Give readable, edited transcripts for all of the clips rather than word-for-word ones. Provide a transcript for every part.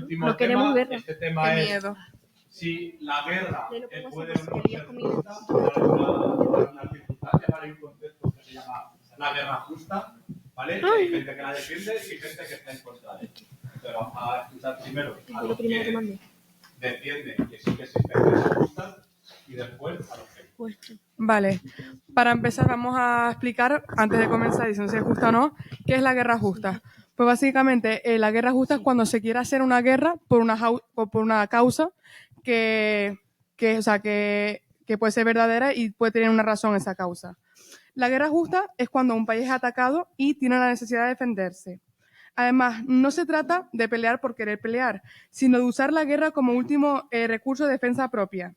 último no queremos tema, guerra. este tema Qué es miedo. si la guerra Le lo pongo puede así, o no que Elías ser conmigo. justa por alguna circunstancia, ¿vale? Hay un concepto que se llama la guerra justa, ¿vale? Y hay gente que la defiende y gente que está en contra de ella. Entonces vamos a escuchar primero a los que defienden que sí que existen guerras justas y después a los que... Vale, para empezar vamos a explicar, antes de comenzar diciendo si es justa o no, qué es la guerra justa. Pues básicamente la guerra justa es cuando se quiere hacer una guerra por una causa que puede ser verdadera y puede tener una razón esa causa. La guerra justa es cuando un país es atacado y tiene la necesidad de defenderse. Además, no se trata de pelear por querer pelear, sino de usar la guerra como último recurso de defensa propia.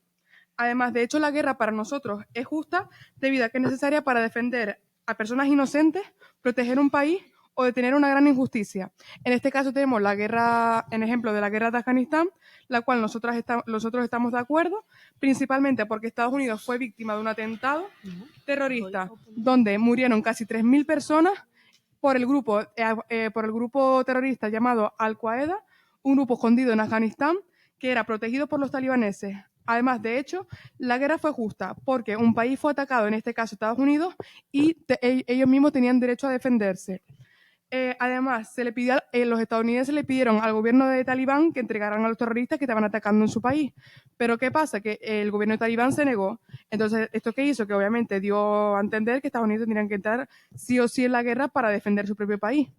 Además, de hecho, la guerra para nosotros es justa debido a que es necesaria para defender a personas inocentes, proteger un país o detener una gran injusticia. En este caso tenemos la guerra, en ejemplo de la guerra de Afganistán, la cual nosotros estamos de acuerdo, principalmente porque Estados Unidos fue víctima de un atentado terrorista donde murieron casi 3.000 personas por el grupo terrorista llamado Al-Qaeda, un grupo escondido en Afganistán que era protegido por los talibaneses. Además, de hecho, la guerra fue justa porque un país fue atacado, en este caso Estados Unidos, y ellos mismos tenían derecho a defenderse. Además, los estadounidenses le pidieron al gobierno de Talibán que entregaran a los terroristas que estaban atacando en su país. Pero ¿qué pasa? Que el gobierno de Talibán se negó. Entonces, ¿esto qué hizo? Que obviamente dio a entender que Estados Unidos tendrían que entrar sí o sí en la guerra para defender su propio país.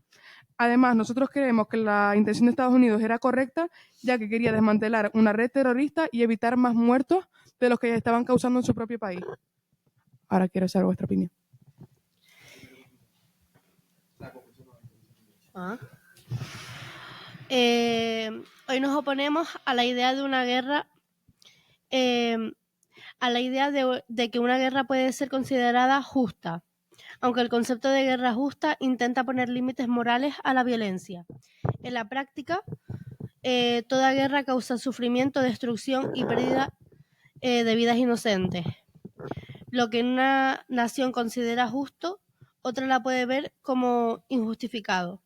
Además, nosotros creemos que la intención de Estados Unidos era correcta, ya que quería desmantelar una red terrorista y evitar más muertos de los que ya estaban causando en su propio país. Ahora quiero saber vuestra opinión. Hoy nos oponemos a la idea de una guerra, a la idea de que una guerra puede ser considerada justa, aunque el concepto de guerra justa intenta poner límites morales a la violencia. En la práctica, toda guerra causa sufrimiento, destrucción y pérdida de vidas inocentes. Lo que una nación considera justo, otra la puede ver como injustificado,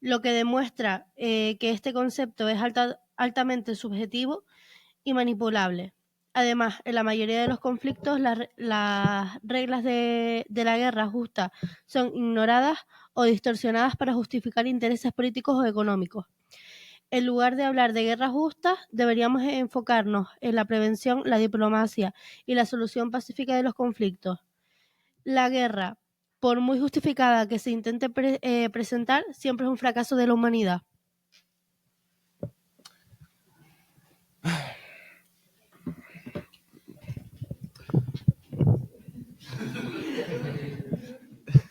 lo que demuestra que este concepto es altamente subjetivo y manipulable. Además, en la mayoría de los conflictos, las reglas de la guerra justa son ignoradas o distorsionadas para justificar intereses políticos o económicos. En lugar de hablar de guerras justas, deberíamos enfocarnos en la prevención, la diplomacia y la solución pacífica de los conflictos. La guerra, por muy justificada que se intente presentar, siempre es un fracaso de la humanidad.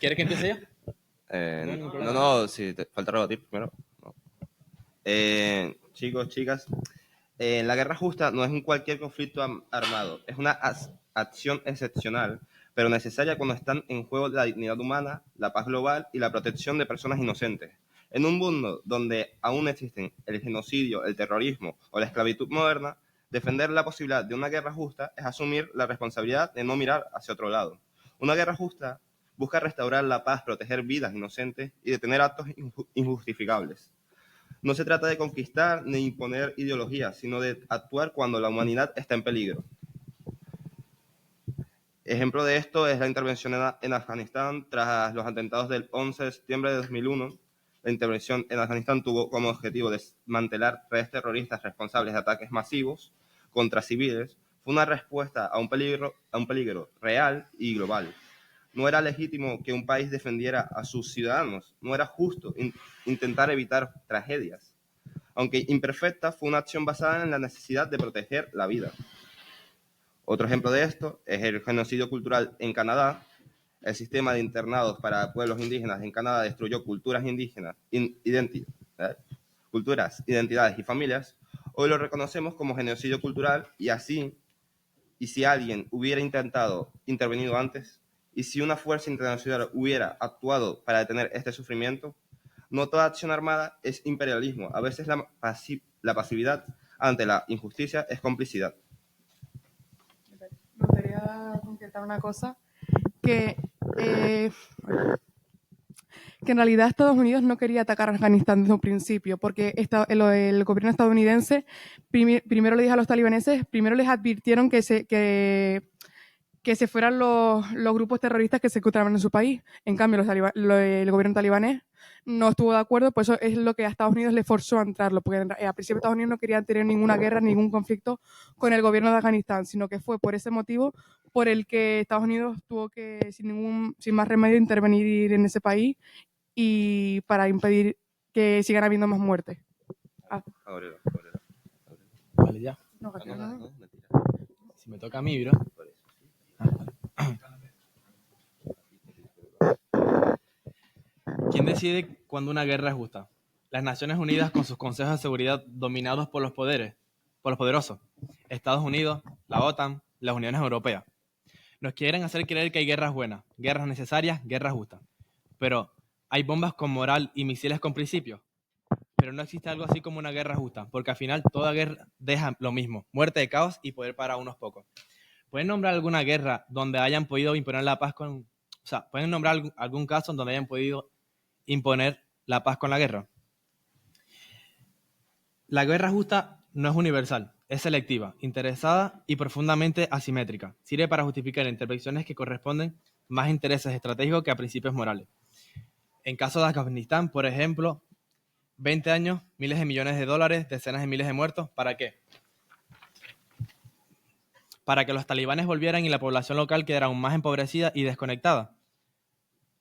¿Quieres que empiece yo? No, si te falta algo a ti primero. No. Chicos, chicas, la guerra justa no es un cualquier conflicto armado, es una acción excepcional, pero necesaria cuando están en juego la dignidad humana, la paz global y la protección de personas inocentes. En un mundo donde aún existen el genocidio, el terrorismo o la esclavitud moderna, defender la posibilidad de una guerra justa es asumir la responsabilidad de no mirar hacia otro lado. Una guerra justa busca restaurar la paz, proteger vidas inocentes y detener actos injustificables. No se trata de conquistar ni imponer ideologías, sino de actuar cuando la humanidad está en peligro. Ejemplo de esto es la intervención en Afganistán tras los atentados del 11 de septiembre de 2001. La intervención en Afganistán tuvo como objetivo desmantelar redes terroristas responsables de ataques masivos contra civiles. Fue una respuesta a un peligro real y global. No era legítimo que un país defendiera a sus ciudadanos. No era justo intentar evitar tragedias. Aunque imperfecta, fue una acción basada en la necesidad de proteger la vida. Otro ejemplo de esto es el genocidio cultural en Canadá. El sistema de internados para pueblos indígenas en Canadá destruyó culturas indígenas, identidades y familias. Hoy lo reconocemos como genocidio cultural y si alguien hubiera intervenido antes, y si una fuerza internacional hubiera actuado para detener este sufrimiento, no toda acción armada es imperialismo. A veces la pasividad ante la injusticia es complicidad. Me gustaría concretar una cosa, que que en realidad Estados Unidos no quería atacar a Afganistán desde un principio, porque el gobierno estadounidense primero le dijo a los talibaneses, primero les advirtieron que se fueran los grupos terroristas que se encontraban en su país. En cambio, el gobierno talibanés no estuvo de acuerdo, pues eso es lo que a Estados Unidos le forzó a entrarlo, porque al principio Estados Unidos no quería tener ninguna guerra, ningún conflicto con el gobierno de Afganistán, sino que fue por ese motivo por el que Estados Unidos tuvo que, sin más remedio, intervenir en ese país y para impedir que sigan habiendo más muertes. Aurelio. Vale, ya. No, No, mentira. Si me toca a mí, bro. Por eso. ¿Quién decide cuándo una guerra es justa? Las Naciones Unidas con sus consejos de seguridad dominados por los poderosos. Estados Unidos, la OTAN, las uniones europeas. Nos quieren hacer creer que hay guerras buenas, guerras necesarias, guerras justas. Pero, ¿hay bombas con moral y misiles con principios? Pero no existe algo así como una guerra justa, porque al final toda guerra deja lo mismo, muerte, de caos y poder para unos pocos. ¿Pueden nombrar alguna guerra donde hayan podido imponer la paz con... O sea, ¿pueden nombrar algún caso en donde hayan podido imponer la paz con la guerra? La guerra justa no es universal, es selectiva, interesada y profundamente asimétrica. Sirve para justificar intervenciones que corresponden más a intereses estratégicos que a principios morales. En caso de Afganistán, por ejemplo, 20 años, miles de millones de dólares, decenas de miles de muertos. ¿Para qué? Para que los talibanes volvieran y la población local quedara aún más empobrecida y desconectada.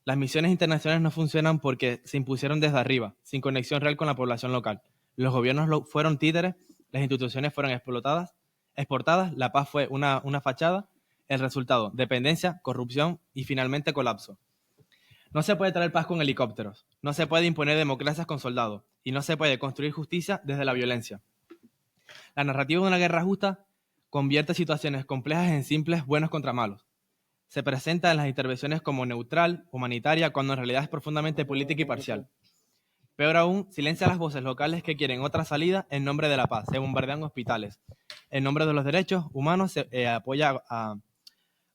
Las misiones internacionales no funcionan porque se impusieron desde arriba, sin conexión real con la población local. Los gobiernos fueron títeres, las instituciones fueron exportadas, la paz fue una fachada, el resultado, dependencia, corrupción y finalmente colapso. No se puede traer paz con helicópteros, no se puede imponer democracias con soldados y no se puede construir justicia desde la violencia. La narrativa de una guerra justa convierte situaciones complejas en simples buenos contra malos. Se presenta en las intervenciones como neutral, humanitaria, cuando en realidad es profundamente política y parcial. Peor aún, silencia las voces locales que quieren otra salida en nombre de la paz. Se bombardean hospitales. En nombre de los derechos humanos se apoya a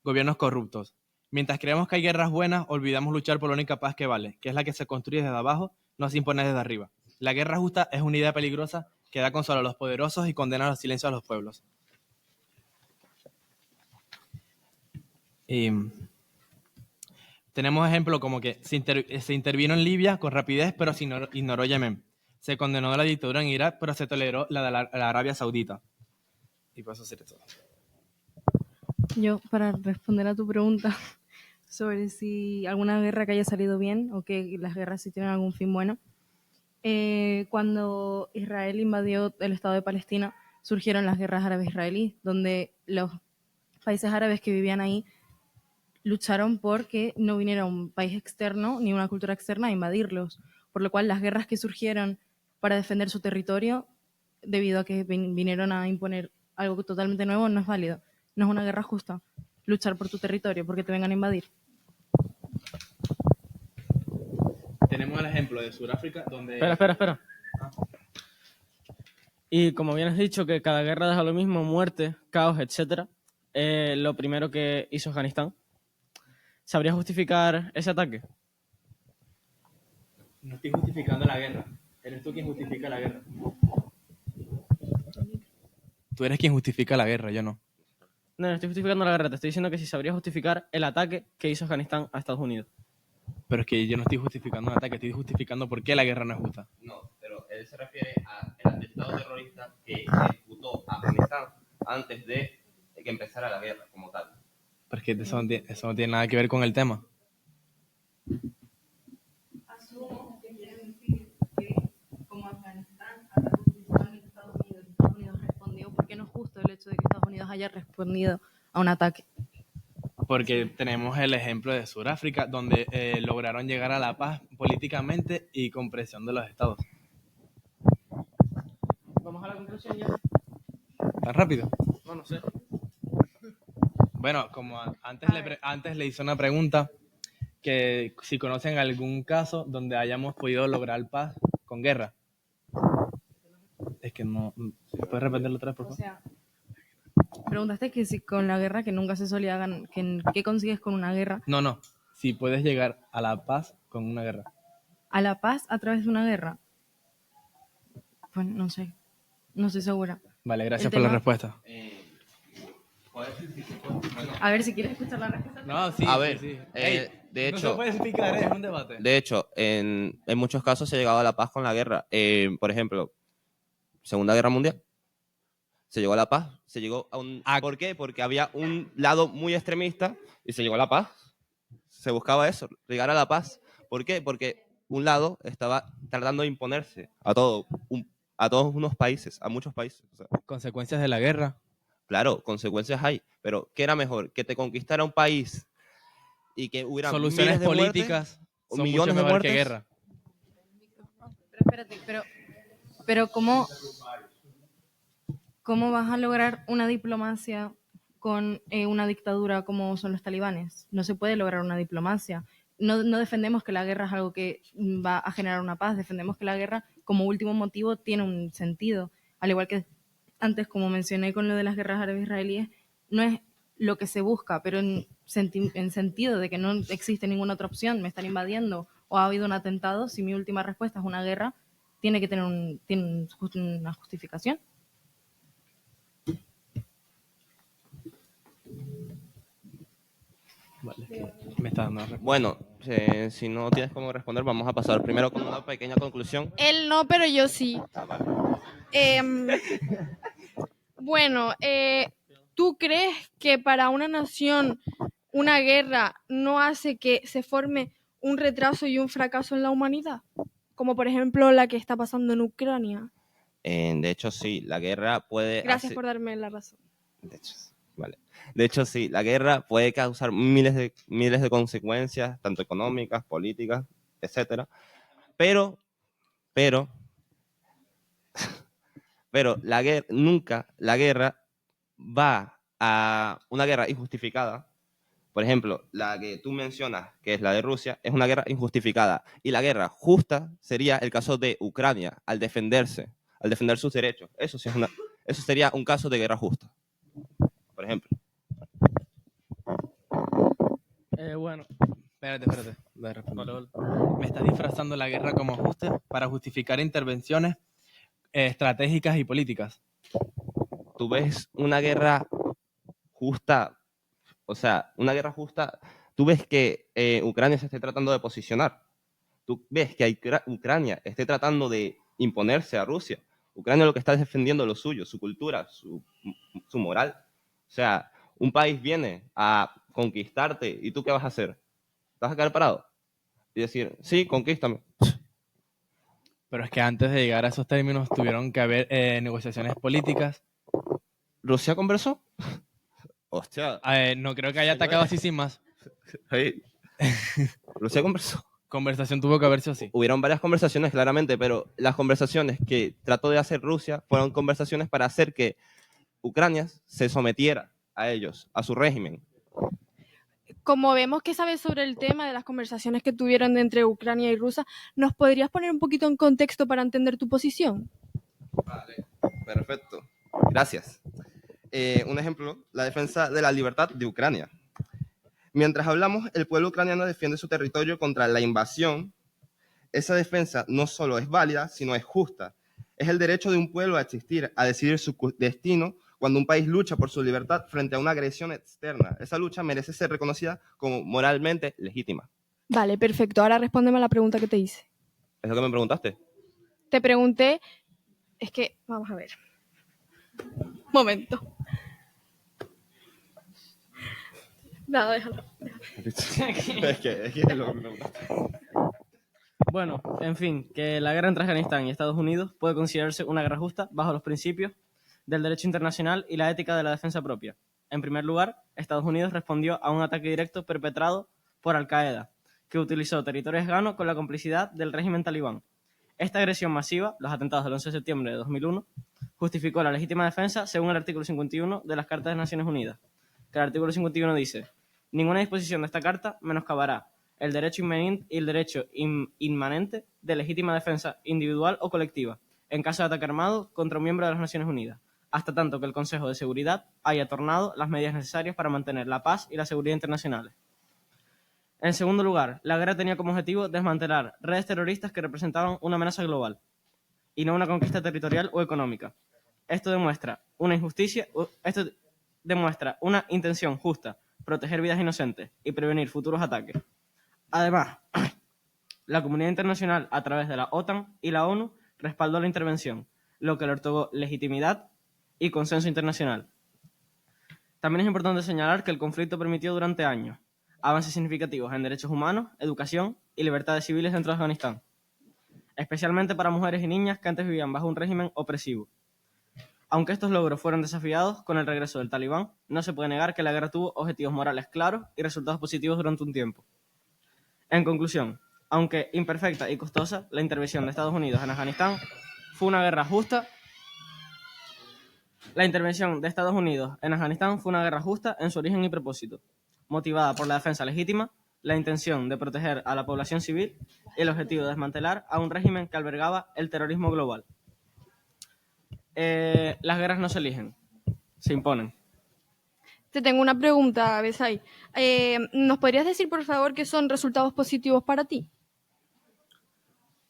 gobiernos corruptos. Mientras creemos que hay guerras buenas, olvidamos luchar por la única paz que vale, que es la que se construye desde abajo, no se impone desde arriba. La guerra justa es una idea peligrosa que da consuelo a los poderosos y condena al silencio a los pueblos. Tenemos ejemplos como que se intervino en Libia con rapidez, pero se ignoró Yemen. Se condenó la dictadura en Irak, pero se toleró la de la Arabia Saudita. Y por eso sería todo. Yo, para responder a tu pregunta sobre si alguna guerra que haya salido bien o que las guerras sí tienen algún fin bueno, cuando Israel invadió el Estado de Palestina, surgieron las guerras árabe-israelí, donde los países árabes que vivían ahí lucharon por que no viniera un país externo ni una cultura externa a invadirlos, por lo cual las guerras que surgieron para defender su territorio, debido a que vinieron a imponer algo totalmente nuevo, no es válido. No es una guerra justa luchar por tu territorio porque te vengan a invadir. Tenemos el ejemplo de Sudáfrica, donde... Espera. Y como bien has dicho que cada guerra deja lo mismo, muerte, caos, etc. Lo primero que hizo Afganistán, ¿sabría justificar ese ataque? No estoy justificando la guerra. Eres tú quien justifica la guerra. Tú eres quien justifica la guerra, yo no. No estoy justificando la guerra, te estoy diciendo que si sabría justificar el ataque que hizo Afganistán a Estados Unidos. Pero es que yo no estoy justificando un ataque, estoy justificando por qué la guerra no es justa. No, pero él se refiere al atentado terrorista que ejecutó Afganistán antes de que empezara la guerra como tal. Pero es que eso no tiene nada que ver con el tema. Asumo que quieren decir que como Afganistán atacó principalmente a Estados Unidos y Estados Unidos respondió, ¿por qué no es justo el hecho de que Estados Unidos haya respondido a un ataque? Porque tenemos el ejemplo de Sudáfrica, donde lograron llegar a la paz políticamente y con presión de los estados. Vamos a la conclusión ya. ¿Tan rápido? No sé. Bueno, como antes le hice una pregunta, que si conocen algún caso donde hayamos podido lograr paz con guerra. Es que no... ¿Puedes repetirlo otra vez, por O favor? sea, preguntaste que si con la guerra que nunca se solía ganar, ¿qué consigues con una guerra? No. Si puedes llegar a la paz con una guerra. a la paz a través de una guerra? Pues no sé, no estoy segura. Vale, gracias El por la tema- respuesta. A ver si quieres escuchar la respuesta. No, sí, A sí, ver, sí. de no se hecho- puede explicar, es un debate. De hecho, en muchos casos se ha llegado a la paz con la guerra. Por ejemplo, Segunda Guerra Mundial. Se llegó a la paz. Se llegó a un... ¿Por qué? Porque había un lado muy extremista y se llegó a la paz. Se buscaba eso, llegar a la paz. ¿Por qué? Porque un lado estaba tratando de imponerse a todos unos países, a muchos países. O sea, Consecuencias de la guerra. claro, consecuencias hay, pero ¿qué era mejor? ¿Que te conquistara un país y que hubiera Soluciones miles de muertes, políticas o son millones mucho de mejor que muertes? guerra. Pero espérate, pero ¿cómo vas a lograr una diplomacia con una dictadura como son los talibanes? No se puede lograr una diplomacia. No defendemos que la guerra es algo que va a generar una paz, defendemos que la guerra como último motivo tiene un sentido. Al igual que antes, como mencioné con lo de las guerras árabes-israelíes, no es lo que se busca, pero en sentido de que no existe ninguna otra opción, me están invadiendo o ha habido un atentado, si mi última respuesta es una guerra, tiene que tener una justificación. Vale, me está dando la respuesta. Bueno, si no tienes cómo responder, vamos a pasar primero con una pequeña conclusión. Él no, pero yo sí. Em, bueno, ¿tú crees que para una nación una guerra no hace que se forme un retraso y un fracaso en la humanidad? Como por ejemplo la que está pasando en Ucrania. De hecho, sí, la guerra puede... Gracias por darme la razón. De hecho, vale. De hecho, sí, la guerra puede causar miles de consecuencias, tanto económicas, políticas, etcétera. Pero nunca la guerra va a una guerra injustificada. Por ejemplo, la que tú mencionas, que es la de Rusia, es una guerra injustificada. Y la guerra justa sería el caso de Ucrania, al defender sus derechos. Eso sería un caso de guerra justa, por ejemplo. Bueno, espérate. Voy a responder. Me estás disfrazando la guerra como ajuste para justificar intervenciones estratégicas y políticas. Tú ves una guerra justa, o sea, una guerra justa, tú ves que Ucrania se esté tratando de posicionar. Tú ves que Ucrania esté tratando de imponerse a Rusia. Ucrania lo que está defendiendo lo suyo, su cultura, su moral. O sea, un país viene a conquistarte y ¿tú qué vas a hacer? ¿Te vas a quedar parado? Y decir, sí, conquístame. Pero es que antes de llegar a esos términos tuvieron que haber negociaciones políticas. ¿Rusia conversó? Hostia. No creo que haya atacado así sin más. Hey. Rusia conversó. Conversación tuvo que haber sido así. Hubieron varias conversaciones, claramente, pero las conversaciones que trató de hacer Rusia fueron conversaciones para hacer que Ucrania se sometiera a ellos, a su régimen. Como vemos que sabes sobre el tema de las conversaciones que tuvieron entre Ucrania y Rusia, ¿nos podrías poner un poquito en contexto para entender tu posición? Vale, perfecto. Gracias. Un ejemplo, la defensa de la libertad de Ucrania. Mientras hablamos, el pueblo ucraniano defiende su territorio contra la invasión. Esa defensa no solo es válida, sino es justa. Es el derecho de un pueblo a existir, a decidir su destino cuando un país lucha por su libertad frente a una agresión externa. Esa lucha merece ser reconocida como moralmente legítima. Vale, perfecto. Ahora respóndeme a la pregunta que te hice. ¿Es lo que me preguntaste? Te pregunté, es que, vamos a ver. Momento. Nada, déjalo. es que lo que me preguntaste. Bueno, en fin, que la guerra entre Afganistán y Estados Unidos puede considerarse una guerra justa bajo los principios del derecho internacional y la ética de la defensa propia. En primer lugar, Estados Unidos respondió a un ataque directo perpetrado por Al-Qaeda, que utilizó territorio afgano con la complicidad del régimen talibán. Esta agresión masiva, los atentados del 11 de septiembre de 2001, justificó la legítima defensa según el artículo 51 de las Cartas de Naciones Unidas, que el artículo 51 dice: ninguna disposición de esta carta menoscabará el derecho inmanente de legítima defensa individual o colectiva, en caso de ataque armado contra un miembro de las Naciones Unidas, hasta tanto que el Consejo de Seguridad haya tornado las medidas necesarias para mantener la paz y la seguridad internacionales. En segundo lugar, la guerra tenía como objetivo desmantelar redes terroristas que representaban una amenaza global y no una conquista territorial o económica. Esto demuestra una intención justa, proteger vidas inocentes y prevenir futuros ataques. Además, la comunidad internacional, a través de la OTAN y la ONU, respaldó la intervención, lo que le otorgó legitimidad y consenso internacional. También es importante señalar que el conflicto permitió durante años avances significativos en derechos humanos, educación y libertades civiles dentro de Afganistán, especialmente para mujeres y niñas que antes vivían bajo un régimen opresivo. Aunque estos logros fueron desafiados con el regreso del Talibán, no se puede negar que la guerra tuvo objetivos morales claros y resultados positivos durante un tiempo. En conclusión, aunque imperfecta y costosa, la intervención de Estados Unidos en Afganistán fue una guerra justa. La intervención de Estados Unidos en Afganistán fue una guerra justa en su origen y propósito, motivada por la defensa legítima, la intención de proteger a la población civil y el objetivo de desmantelar a un régimen que albergaba el terrorismo global. Las guerras no se eligen, se imponen. Te tengo una pregunta, Besay. ¿Nos podrías decir, por favor, qué son resultados positivos para ti?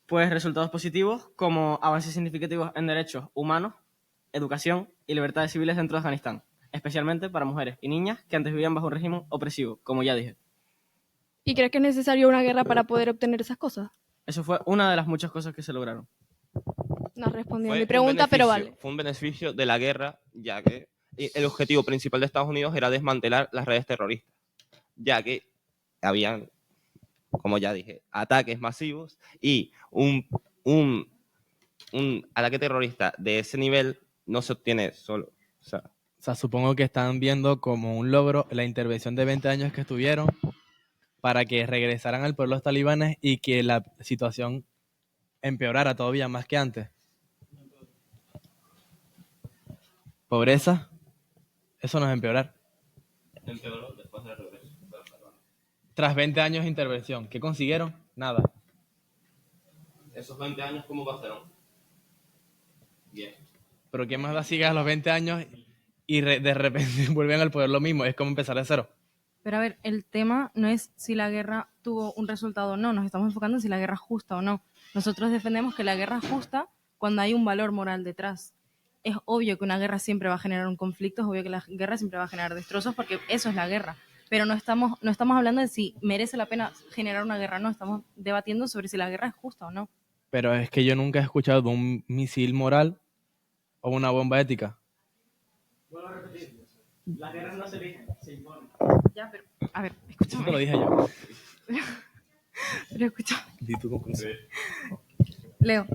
Pues resultados positivos como avances significativos en derechos humanos, educación y libertades civiles dentro de Afganistán, especialmente para mujeres y niñas que antes vivían bajo un régimen opresivo, como ya dije. ¿Y crees que es necesaria una guerra para poder obtener esas cosas? Eso fue una de las muchas cosas que se lograron. No has respondido a Fue mi un pregunta, pero beneficio- vale. Fue un beneficio de la guerra, ya que el objetivo principal de Estados Unidos era desmantelar las redes terroristas, ya que habían, como ya dije, ataques masivos y un ataque terrorista de ese nivel no se obtiene solo. O sea, supongo que están viendo como un logro la intervención de 20 años que estuvieron para que regresaran al pueblo los talibanes y que la situación empeorara todavía más que antes. Pobreza, eso no es empeorar. empeoró después del regreso. Tras 20 años de intervención, ¿qué consiguieron? Nada. Esos 20 años, ¿cómo pasaron? Bien. Pero ¿qué más da si a los 20 años y de repente vuelven al poder lo mismo? Es como empezar de cero. Pero a ver, el tema no es si la guerra tuvo un resultado o no, nos estamos enfocando en si la guerra es justa o no. Nosotros defendemos que la guerra es justa cuando hay un valor moral detrás. Es obvio que una guerra siempre va a generar un conflicto, es obvio que la guerra siempre va a generar destrozos, porque eso es la guerra. Pero no estamos hablando de si merece la pena generar una guerra, no, estamos debatiendo sobre si la guerra es justa o no. Pero es que yo nunca he escuchado de un misil moral o una bomba ética. Vuelvo a repetir, las guerras no se eligen, se imponen. Ya, pero, a ver, Eso te escúchame. lo dije yo. Pero escúchame. Di tu conclusión. Leo,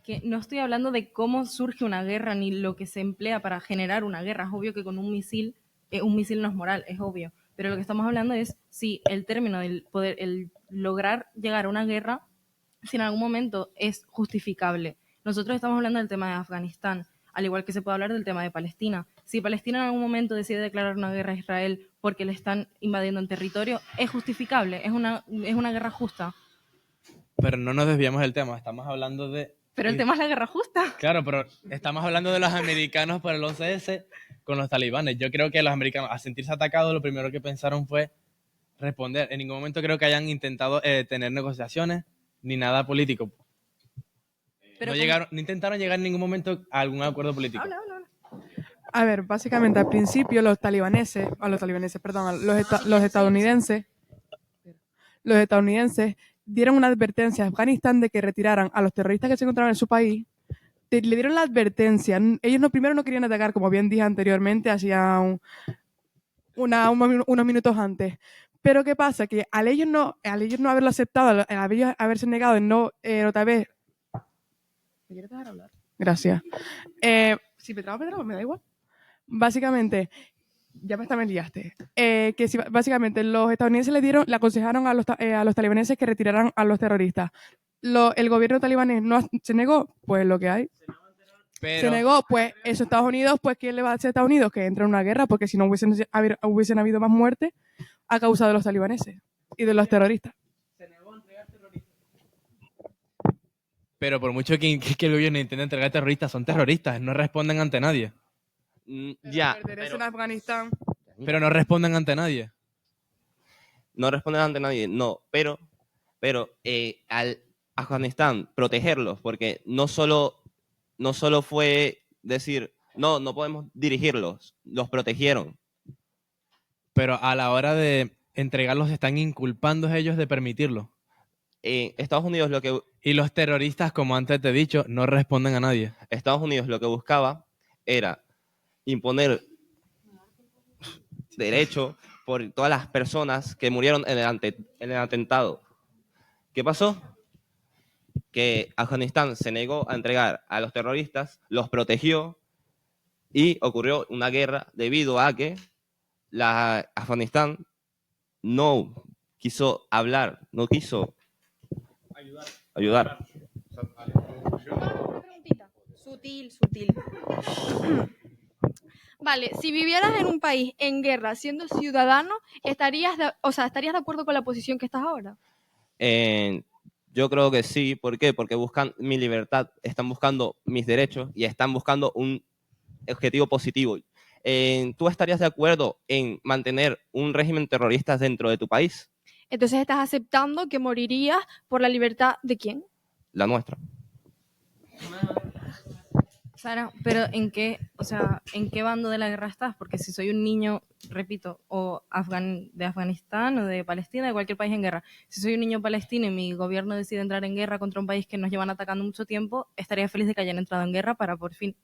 que no estoy hablando de cómo surge una guerra ni lo que se emplea para generar una guerra. Es obvio que con un misil no es moral, es obvio. Pero lo que estamos hablando es si el término del poder, el lograr llegar a una guerra, si en algún momento es justificable. Nosotros estamos hablando del tema de Afganistán, al igual que se puede hablar del tema de Palestina. Si Palestina en algún momento decide declarar una guerra a Israel porque le están invadiendo en territorio, es justificable, es una guerra justa. Pero no nos desviamos del tema, estamos hablando de... Pero el tema es la guerra justa. Claro, pero estamos hablando de los americanos por el 11S con los talibanes. Yo creo que los americanos, al sentirse atacados, lo primero que pensaron fue responder. En ningún momento creo que hayan intentado tener negociaciones ni nada político. Pero No intentaron llegar en ningún momento a algún acuerdo político. Habla. A ver, básicamente al principio los estadounidenses dieron una advertencia a Afganistán de que retiraran a los terroristas que se encontraban en su país. Le dieron la advertencia. Ellos primero no querían atacar, como bien dije anteriormente, hacía unos minutos antes. Pero ¿qué pasa? Que al ellos no haberlo aceptado, al ellos haberse negado en no otra vez. ¿Me quieres dejar hablar? Gracias. Si me trabo, me da igual. Básicamente, ya me liaste. Básicamente los estadounidenses le aconsejaron a los talibaneses que retiraran a los terroristas. El gobierno talibanés no se negó, pues lo que hay. Se negó, pues eso Estados Unidos, pues ¿quién le va a hacer a Estados Unidos? Que entre en una guerra, porque si no hubiesen habido más muertes a causa de los talibaneses y de los terroristas. Pero por mucho que el gobierno intente entregar terroristas, son terroristas, no responden ante nadie. En Afganistán. Pero no responden ante nadie. no responder ante nadie, no, pero al Afganistán protegerlos, porque no solo fue decir, no podemos dirigirlos, los protegieron. Pero a la hora de entregarlos están inculpando a ellos de permitirlo. Estados Unidos lo que Y los terroristas, como antes te he dicho, no responden a nadie. Estados Unidos lo que buscaba era imponer derecho por todas las personas que murieron en el atentado. ¿Qué pasó? Que Afganistán se negó a entregar a los terroristas, los protegió y ocurrió una guerra debido a que Afganistán no quiso hablar, no quiso ayudar. Preguntita. Sutil. Vale, si vivieras en un país en guerra siendo ciudadano, ¿estarías de acuerdo con la posición que estás ahora? Yo creo que sí. ¿Por qué? Porque buscan mi libertad, están buscando mis derechos y están buscando un objetivo positivo. ¿Tú estarías de acuerdo en mantener un régimen terrorista dentro de tu país? Entonces estás aceptando que morirías por la libertad de quién? La nuestra. Sara, pero ¿en qué bando de la guerra estás? Porque si soy un niño, repito, de Afganistán o de Palestina, de cualquier país en guerra, si soy un niño palestino y mi gobierno decide entrar en guerra contra un país que nos llevan atacando mucho tiempo, estaría feliz de que hayan entrado en guerra para por fin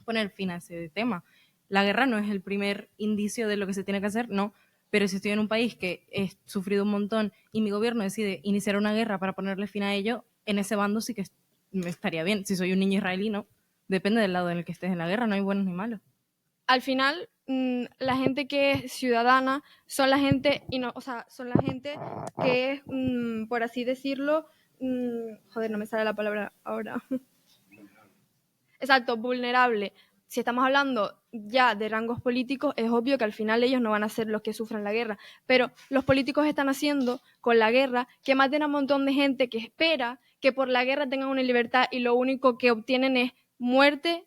poner fin a ese tema. La guerra no es el primer indicio de lo que se tiene que hacer, no, pero si estoy en un país que he sufrido un montón y mi gobierno decide iniciar una guerra para ponerle fin a ello, en ese bando sí que me estaría bien. Si soy un niño israelí, no. Depende del lado en el que estés en la guerra, no hay buenos ni malos. Al final, la gente que es ciudadana son la gente, son la gente que es, por así decirlo, no me sale la palabra ahora. Exacto, vulnerable. Si estamos hablando ya de rangos políticos, es obvio que al final ellos no van a ser los que sufran la guerra, pero los políticos están haciendo con la guerra que maten a un montón de gente que espera que por la guerra tengan una libertad y lo único que obtienen es muerte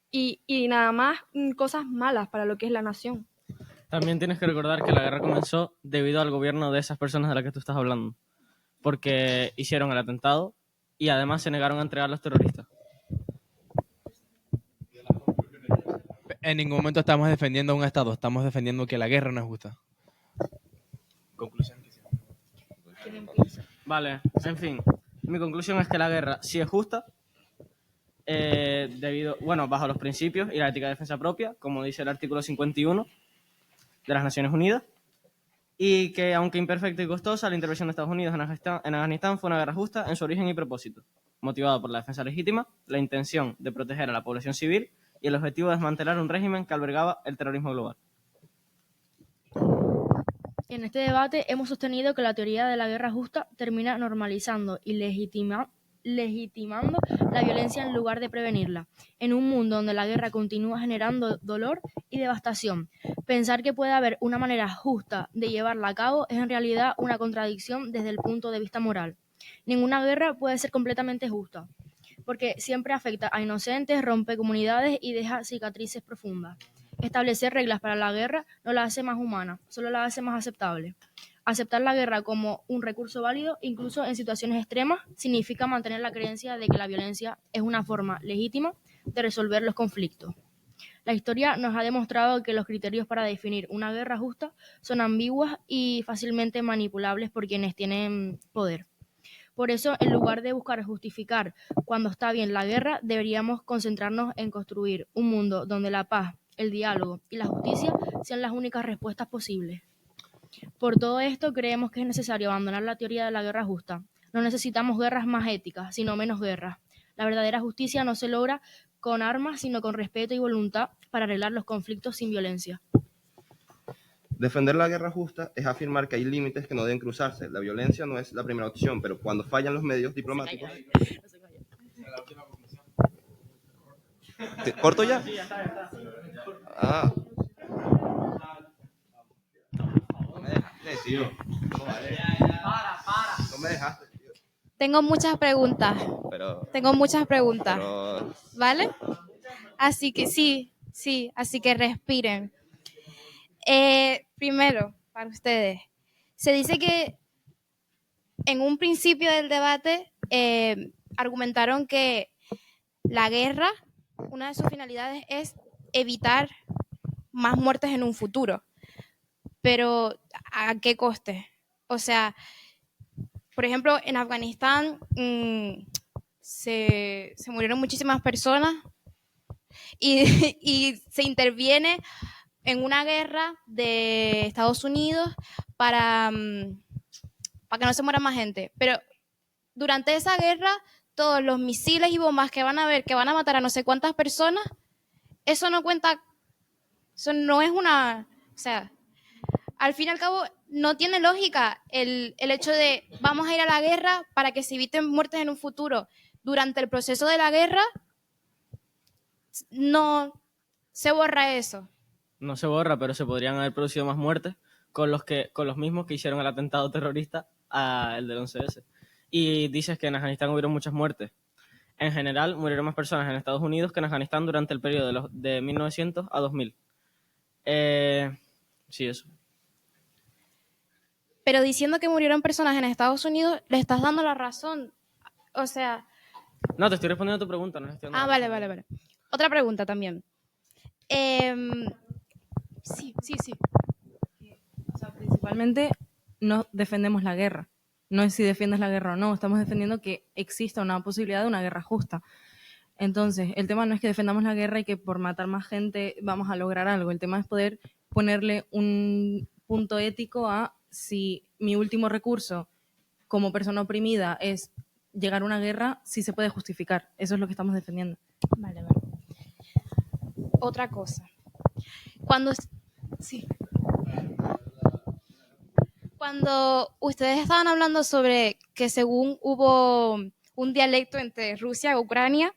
y nada más cosas malas para lo que es la nación. También tienes que recordar que la guerra comenzó debido al gobierno de esas personas de las que tú estás hablando, porque hicieron el atentado y además se negaron a entregar a los terroristas. En ningún momento estamos defendiendo a un Estado, estamos defendiendo que la guerra no es justa. Conclusión. Vale, en fin, mi conclusión es que la guerra sí es justa, bajo los principios y la ética de defensa propia, como dice el artículo 51 de las Naciones Unidas, y que aunque imperfecta y costosa, la intervención de Estados Unidos en Afganistán fue una guerra justa en su origen y propósito, motivada por la defensa legítima, la intención de proteger a la población civil y el objetivo de desmantelar un régimen que albergaba el terrorismo global. En este debate hemos sostenido que la teoría de la guerra justa termina normalizando y legitimando la violencia en lugar de prevenirla. En un mundo donde la guerra continúa generando dolor y devastación, pensar que puede haber una manera justa de llevarla a cabo es en realidad una contradicción desde el punto de vista moral. Ninguna guerra puede ser completamente justa, porque siempre afecta a inocentes, rompe comunidades y deja cicatrices profundas. Establecer reglas para la guerra no la hace más humana, solo la hace más aceptable. Aceptar la guerra como un recurso válido, incluso en situaciones extremas, significa mantener la creencia de que la violencia es una forma legítima de resolver los conflictos. La historia nos ha demostrado que los criterios para definir una guerra justa son ambiguas y fácilmente manipulables por quienes tienen poder. Por eso, en lugar de buscar justificar cuando está bien la guerra, deberíamos concentrarnos en construir un mundo donde la paz, el diálogo y la justicia sean las únicas respuestas posibles. Por todo esto, creemos que es necesario abandonar la teoría de la guerra justa. No necesitamos guerras más éticas, sino menos guerras. La verdadera justicia no se logra con armas, sino con respeto y voluntad para arreglar los conflictos sin violencia. Defender la guerra justa es afirmar que hay límites que no deben cruzarse. La violencia no es la primera opción, pero cuando fallan los medios diplomáticos... ¿Corto ya? Sí, ya está. Ah. No me dejaste, tío. No me dejaste, tío. Tengo muchas preguntas. Pero... ¿Vale? Así que sí, así que respiren. Primero, para ustedes, Se dice que en un principio del debate argumentaron que la guerra, una de sus finalidades es evitar más muertes en un futuro. Pero ¿a qué coste? O sea, por ejemplo, en Afganistán se murieron muchísimas personas y se interviene en una guerra de Estados Unidos para que no se muera más gente. Pero durante esa guerra, todos los misiles y bombas que van a ver, que van a matar a no sé cuántas personas, eso no cuenta, eso no es una, o sea, al fin y al cabo no tiene lógica el hecho de vamos a ir a la guerra para que se eviten muertes en un futuro. Durante el proceso de la guerra, no se borra eso. No se borra, pero se podrían haber producido más muertes con los mismos que hicieron el atentado terrorista el del 11S. Y dices que en Afganistán hubieron muchas muertes. En general, murieron más personas en Estados Unidos que en Afganistán durante el periodo de 1900 a 2000. Sí, eso. Pero diciendo que murieron personas en Estados Unidos, le estás dando la razón. O sea... No, te estoy respondiendo a tu pregunta. No le estoy dando la razón. Vale. Otra pregunta también. Sí. O sea, principalmente no defendemos la guerra. No es si defiendes la guerra o no, estamos defendiendo que exista una posibilidad de una guerra justa. Entonces, el tema no es que defendamos la guerra y que por matar más gente vamos a lograr algo. El tema es poder ponerle un punto ético a si mi último recurso como persona oprimida es llegar a una guerra, si se puede justificar. Eso es lo que estamos defendiendo. Vale. Otra cosa. Cuando ustedes estaban hablando sobre que según hubo un dialecto entre Rusia y Ucrania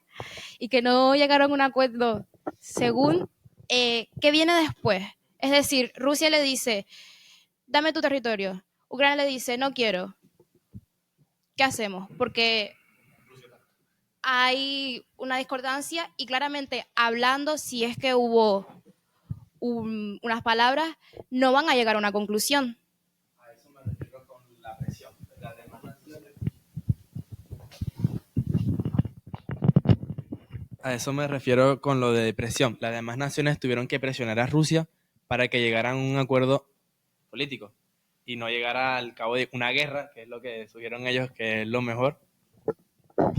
y que no llegaron a un acuerdo, según, ¿qué viene después? Es decir, Rusia le dice, dame tu territorio. Ucrania le dice, no quiero. ¿Qué hacemos? Porque hay una discordancia y claramente hablando, si es que hubo unas palabras, no van a llegar a una conclusión. A eso me refiero con la presión. Las demás naciones. A eso me refiero con lo de presión. Las demás naciones tuvieron que presionar a Rusia para que llegaran a un acuerdo político y no llegara al cabo de una guerra, que es lo que sugirieron ellos que es lo mejor.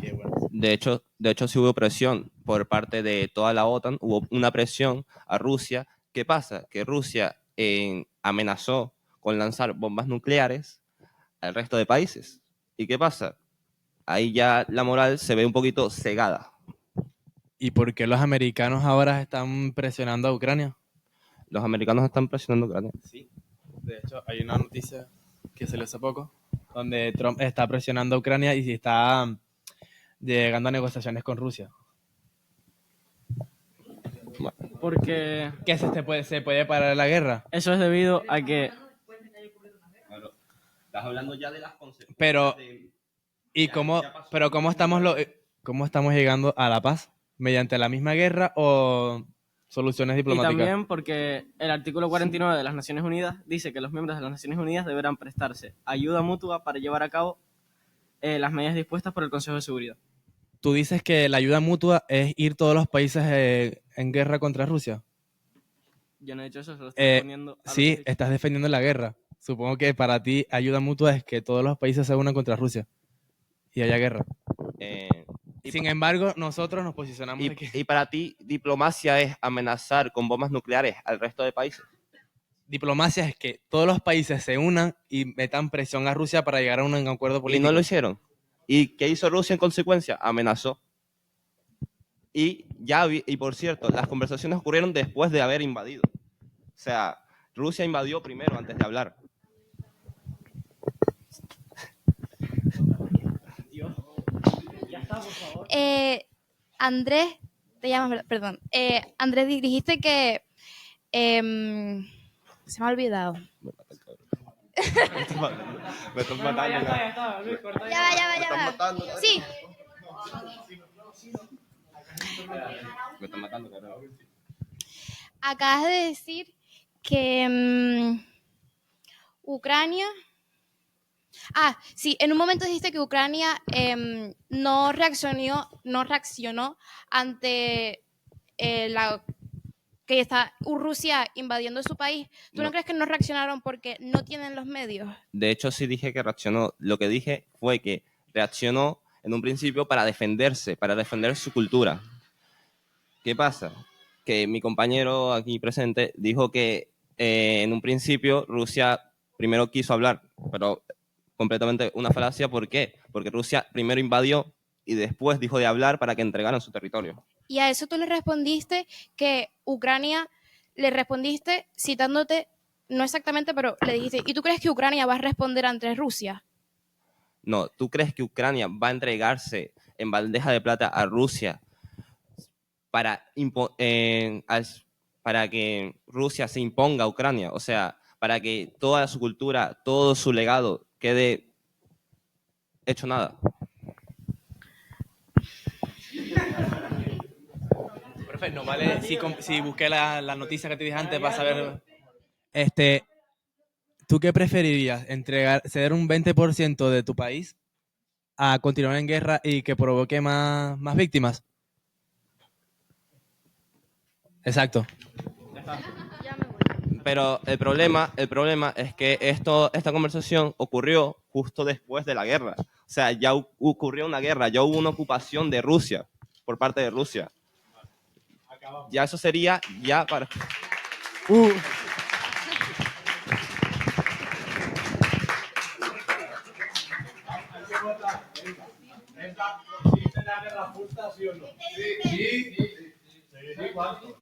Que, bueno. De hecho, sí hubo presión por parte de toda la OTAN, hubo una presión a Rusia. ¿Qué pasa? Que Rusia amenazó con lanzar bombas nucleares al resto de países. ¿Y qué pasa? Ahí ya la moral se ve un poquito cegada. ¿Y por qué los americanos ahora están presionando a Ucrania? Los americanos están presionando a Ucrania. Sí. De hecho, hay una noticia que salió hace poco donde Trump está presionando a Ucrania y está llegando a negociaciones con Rusia. Porque ¿Qué se puede parar la guerra? eso es debido a que... Claro, estás hablando ya de las consecuencias. Pero, ¿y cómo estamos llegando a la paz? ¿Mediante la misma guerra o soluciones Y diplomáticas? también porque el artículo 49 de las Naciones Unidas dice que los miembros de las Naciones Unidas deberán prestarse ayuda mutua para llevar a cabo las medidas dispuestas por el Consejo de Seguridad. ¿Tú dices que la ayuda mutua es ir todos los países en guerra contra Rusia? Yo no he dicho eso, se lo estoy respondiendo a lo que Sí, has dicho. estás defendiendo la guerra. Supongo que para ti ayuda mutua es que todos los países se unan contra Rusia y haya guerra. Sin embargo, nosotros nos posicionamos de que Y para ti, diplomacia es amenazar con bombas nucleares al resto de países. diplomacia es que todos los países se unan y metan presión a Rusia para llegar a un acuerdo Y político. no lo hicieron. ¿Y qué hizo Rusia en consecuencia? Amenazó. Y por cierto, las conversaciones ocurrieron después de haber invadido. O sea, Rusia invadió primero antes de hablar. Andrés, te llamas, perdón. Andrés, dijiste que... se me ha olvidado. Me estás matando. Ya va. Sí, Me están matando, cabrón. acabas de decir que Ucrania Ah, sí, en un momento dijiste que Ucrania no reaccionó ante que está Rusia invadiendo su país. ¿Tú no No. crees que no reaccionaron porque no tienen los medios? De hecho, sí dije que reaccionó. Lo que dije fue que reaccionó en un principio para defenderse, para defender su cultura. ¿Qué pasa? Que mi compañero aquí presente dijo que en un principio Rusia primero quiso hablar, pero completamente una falacia. ¿Por qué? Porque Rusia primero invadió y después dijo de hablar para que entregaran su territorio. Y a eso tú le respondiste que Ucrania, le respondiste citándote, no exactamente, pero le dijiste, ¿y tú crees que Ucrania va a responder ante Rusia? No, ¿tú crees que Ucrania va a entregarse en bandeja de plata a Rusia para, para que Rusia se imponga a Ucrania? O sea, para que toda su cultura, todo su legado quede hecho nada. Perfecto, vale. Si busqué la noticia que te dije antes, vas a ver. ¿Tú qué preferirías? ¿Ceder un 20% de tu país a continuar en guerra y que provoque más víctimas? Exacto. Pero el problema es que esta conversación ocurrió justo después de la guerra. O sea, ya ocurrió una guerra, ya hubo una ocupación de Rusia por parte de Rusia. Ya eso sería ya para... ¿Existe la guerra justa, sí o no? Sí. Sí. ¿Cuánto?